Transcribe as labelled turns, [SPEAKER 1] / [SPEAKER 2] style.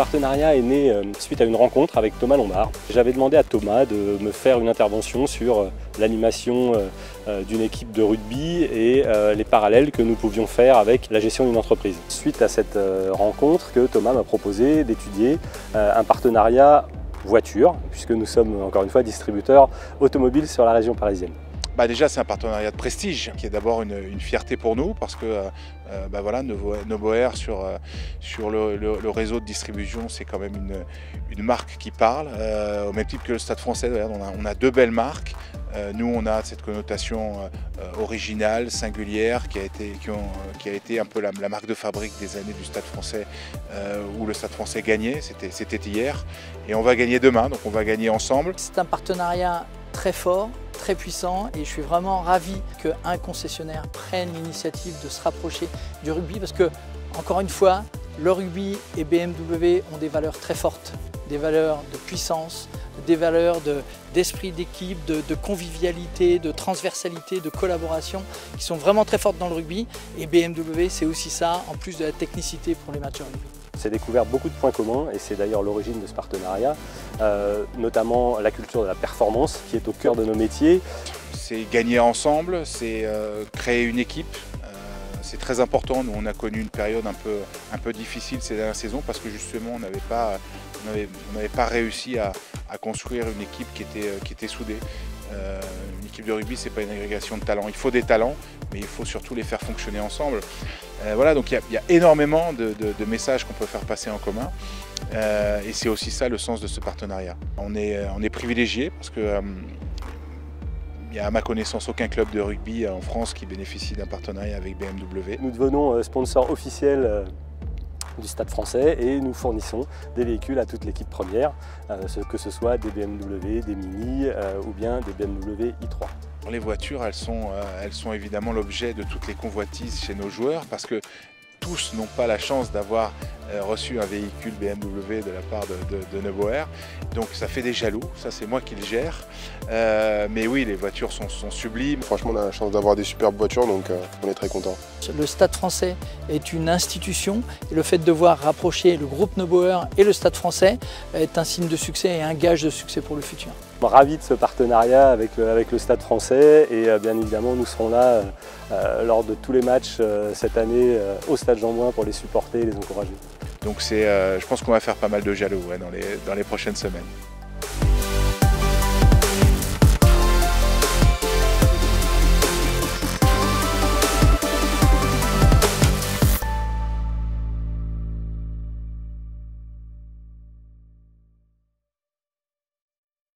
[SPEAKER 1] partenariat est né suite à une rencontre avec Thomas Lombard. J'avais demandé à Thomas de me faire une intervention sur l'animation d'une équipe de rugby et les parallèles que nous pouvions faire avec la gestion d'une entreprise. Suite à cette rencontre que Thomas m'a proposé d'étudier un partenariat voiture, puisque nous sommes encore une fois distributeurs automobiles sur la région parisienne.
[SPEAKER 2] Déjà, c'est un partenariat de prestige qui est d'abord une fierté pour nous parce que voilà, Nobo Air sur le réseau de distribution, c'est quand même une marque qui parle, au même type que le Stade Français. On a deux belles marques. Nous, on a cette connotation originale, singulière, qui a été un peu la marque de fabrique des années du Stade Français, où le Stade Français gagnait, c'était hier, et on va gagner demain, donc on va gagner ensemble.
[SPEAKER 3] C'est un partenariat très fort, très puissant, et je suis vraiment ravi qu'un concessionnaire prenne l'initiative de se rapprocher du rugby parce que, encore une fois, le rugby et BMW ont des valeurs très fortes, des valeurs de puissance, des valeurs d'esprit d'équipe, de convivialité, de transversalité, de collaboration qui sont vraiment très fortes dans le rugby, et BMW c'est aussi ça, en plus de la technicité pour les matchs de rugby.
[SPEAKER 1] J'ai découvert beaucoup de points communs et c'est d'ailleurs l'origine de ce partenariat, notamment la culture de la performance qui est au cœur de nos métiers.
[SPEAKER 2] C'est gagner ensemble, c'est créer une équipe. C'est très important. Nous, on a connu une période un peu difficile ces dernières saisons parce que justement, on n'avait pas réussi à construire une équipe qui était soudée. Une équipe de rugby, c'est pas une agrégation de talents. Il faut des talents, mais il faut surtout les faire fonctionner ensemble. Voilà, donc il y a énormément de messages qu'on peut faire passer en commun. Et c'est aussi ça le sens de ce partenariat. On est privilégié parce que il n'y a à ma connaissance aucun club de rugby en France qui bénéficie d'un partenariat avec BMW.
[SPEAKER 1] Nous devenons sponsor officiel du Stade Français et nous fournissons des véhicules à toute l'équipe première, que ce soit des BMW, des Mini ou bien des BMW i3.
[SPEAKER 2] Les voitures, elles sont évidemment l'objet de toutes les convoitises chez nos joueurs parce que tous n'ont pas la chance d'avoir reçu un véhicule BMW de la part de Nobo Air. Donc ça fait des jaloux, ça c'est moi qui le gère. Mais oui, les voitures sont sublimes.
[SPEAKER 4] Franchement, on a la chance d'avoir des superbes voitures, donc on est très contents.
[SPEAKER 3] Le Stade Français est une institution et le fait de voir rapprocher le groupe Nobo Air et le Stade Français est un signe de succès et un gage de succès pour le futur.
[SPEAKER 1] Ravi de ce partenariat avec le Stade Français et bien évidemment nous serons là lors de tous les matchs cette année au Stade Jean-Bouin pour les supporter et les encourager.
[SPEAKER 2] Donc je pense qu'on va faire pas mal de jaloux dans les prochaines semaines.